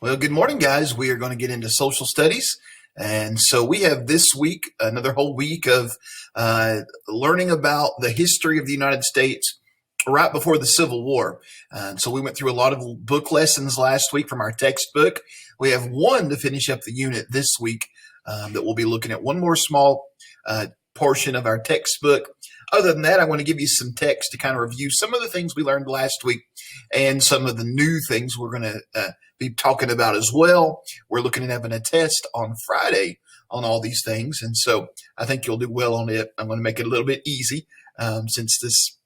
Well, good morning, guys. We are going to get into social studies. And so we have this week another whole week of learning about the history of the United States right before the Civil War. And so we went through a lot of book lessons last week from our textbook. We have one to finish up the unit this week that we'll be looking at one more small portion of our textbook. Other than that, I want to give you some text to kind of review some of the things we learned last week and some of the new things we're going to be talking about as well. We're looking at having a test on Friday on all these things, and so I think you'll do well on it. I'm going to make it a little bit easy since this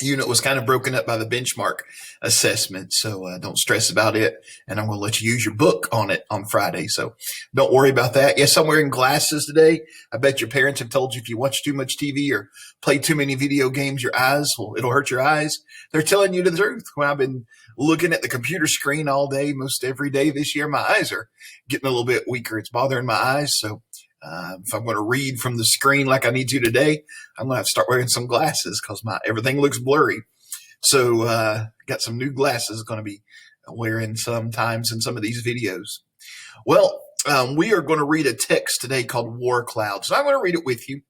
unit was kind of broken up by the benchmark assessment. So don't stress about it. And I'm going to let you use your book on it on Friday. So don't worry about that. Yes, I'm wearing glasses today. I bet your parents have told you if you watch too much TV or play too many video games, your eyes it'll hurt your eyes. They're telling you the truth. When I've been looking at the computer screen all day, most every day this year, my eyes are getting a little bit weaker. It's bothering my eyes. So if I'm going to read from the screen like I need to today, I'm going to have to start wearing some glasses because everything looks blurry. So got some new glasses going to be wearing sometimes in some of these videos. Well, we are going to read a text today called War Clouds. So I'm going to read it with you.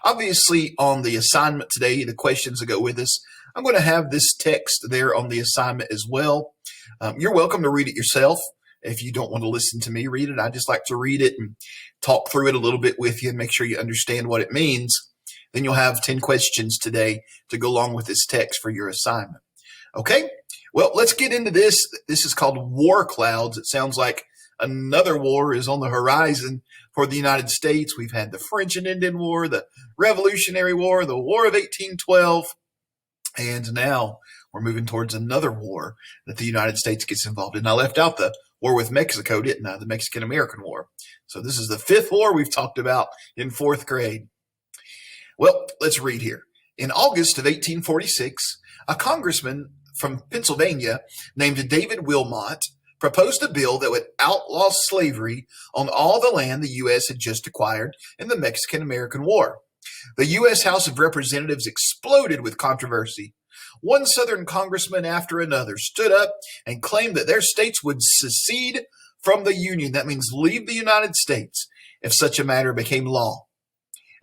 Obviously, on the assignment today, the questions that go with us, I'm going to have this text there on the assignment as well. You're welcome to read it yourself. If you don't want to listen to me read it, I just like to read it and talk through it a little bit with you and make sure you understand what it means. Then you'll have 10 questions today to go along with this text for your assignment. Okay? Well, let's get into this. This is called War Clouds. It sounds like another war is on the horizon for the United States. We've had the French and Indian War, the Revolutionary War, the War of 1812, and now we're moving towards another war that the United States gets involved in. I left out the war with Mexico, didn't I? The Mexican-American War. So this is the fifth war we've talked about in fourth grade. Well, let's read here. In August of 1846, a congressman from Pennsylvania named David Wilmot proposed a bill that would outlaw slavery on all the land the U.S. had just acquired in the Mexican-American War. The U.S. House of Representatives exploded with controversy. One Southern congressman after another stood up and claimed that their states would secede from the Union. That means leave the United States if such a matter became law.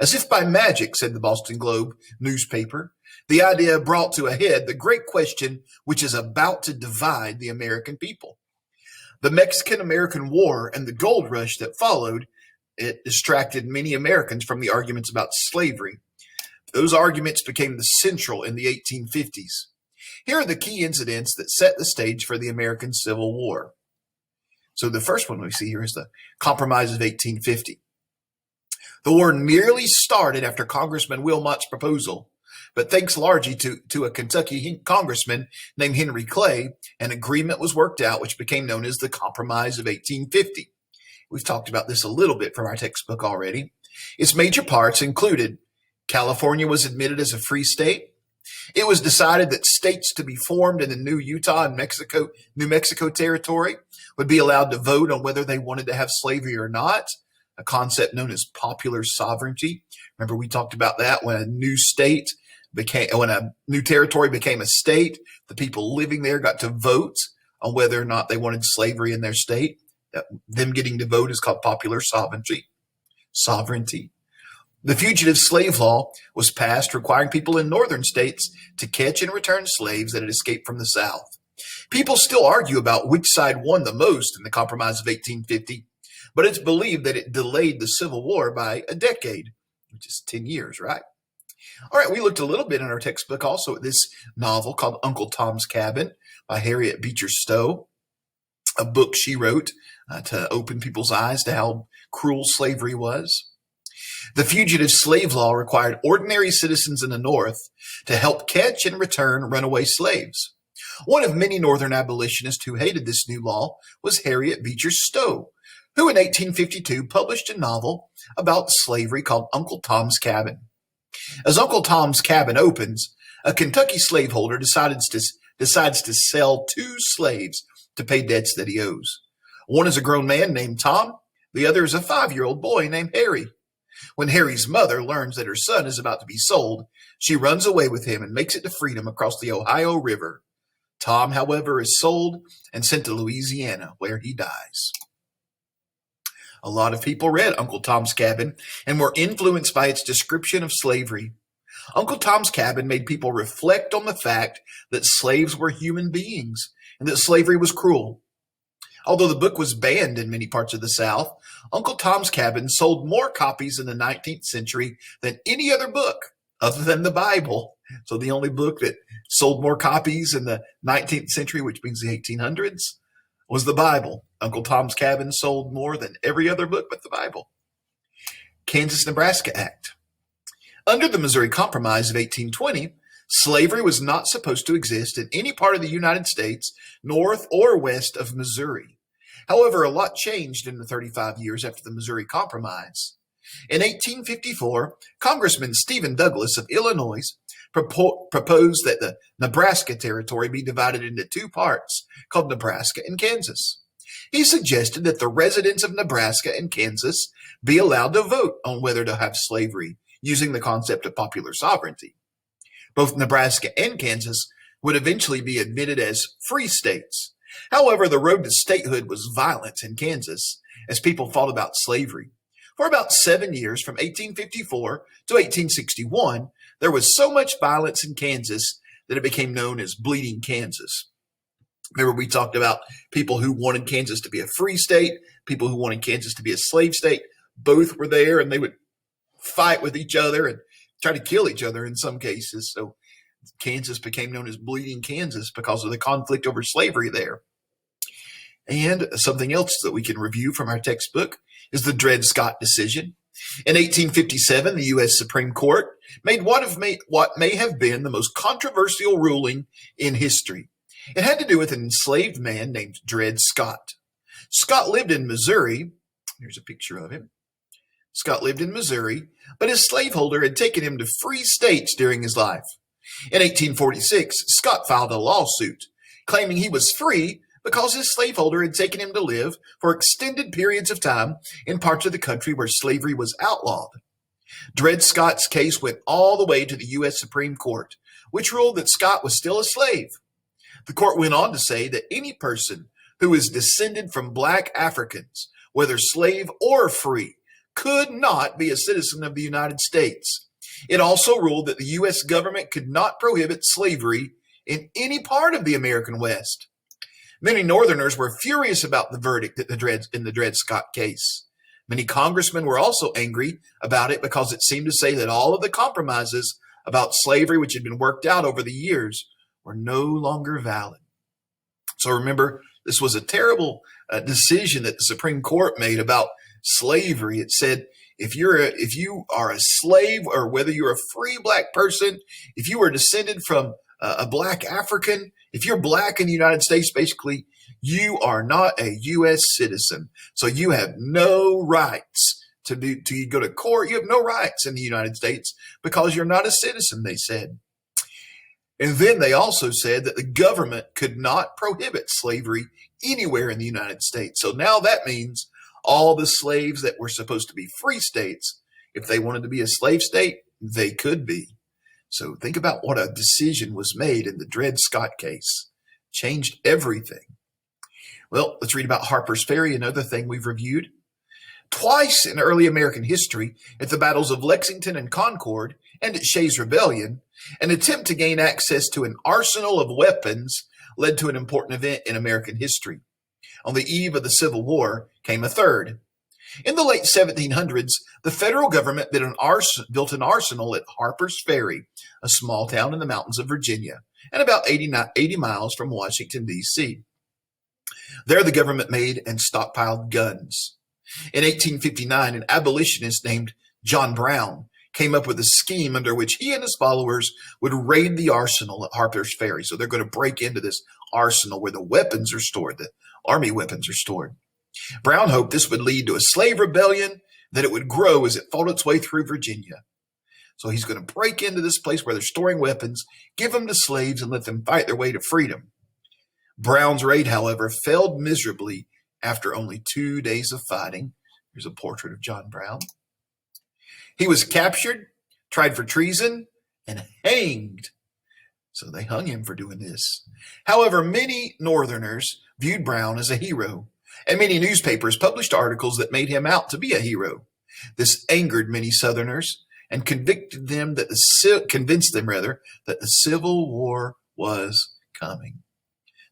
As if by magic, said the Boston Globe newspaper, the idea brought to a head the great question which is about to divide the American people. The Mexican-American War and the gold rush that followed, it distracted many Americans from the arguments about slavery. Those arguments became the central in the 1850s. Here are the key incidents that set the stage for the American Civil War. So the first one we see here is the Compromise of 1850. The war nearly started after Congressman Wilmot's proposal, but thanks largely to a Kentucky congressman named Henry Clay, an agreement was worked out which became known as the Compromise of 1850. We've talked about this a little bit from our textbook already. Its major parts included California was admitted as a free state. It was decided that states to be formed in the new Utah and New Mexico territory would be allowed to vote on whether they wanted to have slavery or not, a concept known as popular sovereignty. Remember, we talked about that when a new territory became a state, the people living there got to vote on whether or not they wanted slavery in their state. Them getting to vote is called popular sovereignty. The Fugitive Slave Law was passed, requiring people in northern states to catch and return slaves that had escaped from the South. People still argue about which side won the most in the Compromise of 1850, but it's believed that it delayed the Civil War by a decade, which is 10 years, right? All right, we looked a little bit in our textbook also at this novel called Uncle Tom's Cabin by Harriet Beecher Stowe, a book she wrote to open people's eyes to how cruel slavery was. The Fugitive Slave Law required ordinary citizens in the North to help catch and return runaway slaves. One of many Northern abolitionists who hated this new law was Harriet Beecher Stowe, who in 1852 published a novel about slavery called Uncle Tom's Cabin. As Uncle Tom's Cabin opens, a Kentucky slaveholder decides to sell two slaves to pay debts that he owes. One is a grown man named Tom. The other is a 5-year-old boy named Harry. When Harry's mother learns that her son is about to be sold, she runs away with him and makes it to freedom across the Ohio River. Tom, however, is sold and sent to Louisiana, where he dies. A lot of people read Uncle Tom's Cabin and were influenced by its description of slavery. Uncle Tom's Cabin made people reflect on the fact that slaves were human beings and that slavery was cruel. Although the book was banned in many parts of the South, Uncle Tom's Cabin sold more copies in the 19th century than any other book other than the Bible. So the only book that sold more copies in the 19th century, which means the 1800s, was the Bible. Uncle Tom's Cabin sold more than every other book but the Bible. Kansas-Nebraska Act. Under the Missouri Compromise of 1820, slavery was not supposed to exist in any part of the United States, north or west of Missouri. However, a lot changed in the 35 years after the Missouri Compromise. In 1854, Congressman Stephen Douglas of Illinois proposed that the Nebraska Territory be divided into two parts called Nebraska and Kansas. He suggested that the residents of Nebraska and Kansas be allowed to vote on whether to have slavery, using the concept of popular sovereignty. Both Nebraska and Kansas would eventually be admitted as free states. However, the road to statehood was violent in Kansas as people fought about slavery. For about 7 years, from 1854 to 1861, there was so much violence in Kansas that it became known as Bleeding Kansas. Remember, we talked about people who wanted Kansas to be a free state, people who wanted Kansas to be a slave state. Both were there, and they would fight with each other and try to kill each other in some cases. So Kansas became known as Bleeding Kansas because of the conflict over slavery there. And something else that we can review from our textbook is the Dred Scott decision. In 1857, the U.S. Supreme Court made what may have been the most controversial ruling in history. It had to do with an enslaved man named Dred Scott. Scott lived in Missouri. Here's a picture of him. Scott lived in Missouri, but his slaveholder had taken him to free states during his life. In 1846, Scott filed a lawsuit claiming he was free because his slaveholder had taken him to live for extended periods of time in parts of the country where slavery was outlawed. Dred Scott's case went all the way to the U.S. Supreme Court, which ruled that Scott was still a slave. The court went on to say that any person who is descended from black Africans, whether slave or free, could not be a citizen of the United States. It also ruled that the U.S. government could not prohibit slavery in any part of the American West. Many Northerners were furious about the verdict in the Dred Scott case. Many congressmen were also angry about it because it seemed to say that all of the compromises about slavery which had been worked out over the years were no longer valid. So remember, this was a terrible decision that the Supreme Court made about slavery. It said if you are a slave, or whether you're a free black person, if you are descended from a black African, if you're black in the United States, basically, you are not a U.S. citizen. So you have no rights to go to court. You have no rights in the United States because you're not a citizen, they said. And then they also said that the government could not prohibit slavery anywhere in the United States. So now that means all the slaves that were supposed to be free states, if they wanted to be a slave state, they could be. So think about what a decision was made in the Dred Scott case. Changed everything. Well, let's read about Harper's Ferry, another thing we've reviewed. Twice in early American history, at the battles of Lexington and Concord and at Shays' Rebellion, an attempt to gain access to an arsenal of weapons led to an important event in American history. On the eve of the Civil War came a third. In the late 1700s, the federal government built an arsenal at Harper's Ferry, a small town in the mountains of Virginia, and about 80 miles from Washington, D.C. There, the government made and stockpiled guns. In 1859, an abolitionist named John Brown came up with a scheme under which he and his followers would raid the arsenal at Harper's Ferry. So they're going to break into this arsenal where the weapons are stored, the army weapons are stored. Brown hoped this would lead to a slave rebellion, that it would grow as it fought its way through Virginia. So he's going to break into this place where they're storing weapons, give them to slaves, and let them fight their way to freedom. Brown's raid, however, failed miserably after only 2 days of fighting. Here's a portrait of John Brown. He was captured, tried for treason, and hanged. So they hung him for doing this. However, many Northerners viewed Brown as a hero, and many newspapers published articles that made him out to be a hero. This angered many Southerners and convinced them that the Civil War was coming.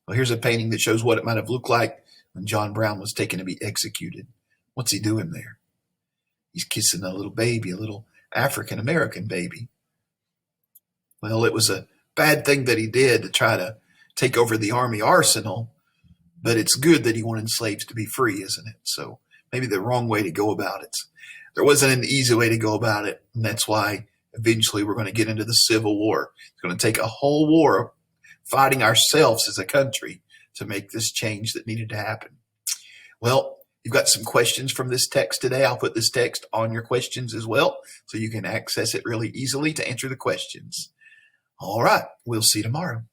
Well, here's a painting that shows what it might have looked like when John Brown was taken to be executed. What's he doing there? He's kissing a little baby, a little African American baby. Well, it was a bad thing that he did to try to take over the army arsenal, but it's good that he wanted slaves to be free, isn't it? So maybe the wrong way to go about it. There wasn't an easy way to go about it, and that's why eventually we're going to get into the Civil War. It's going to take a whole war fighting ourselves as a country to make this change that needed to happen. Well, you've got some questions from this text today. I'll put this text on your questions as well, so you can access it really easily to answer the questions. All right, we'll see you tomorrow.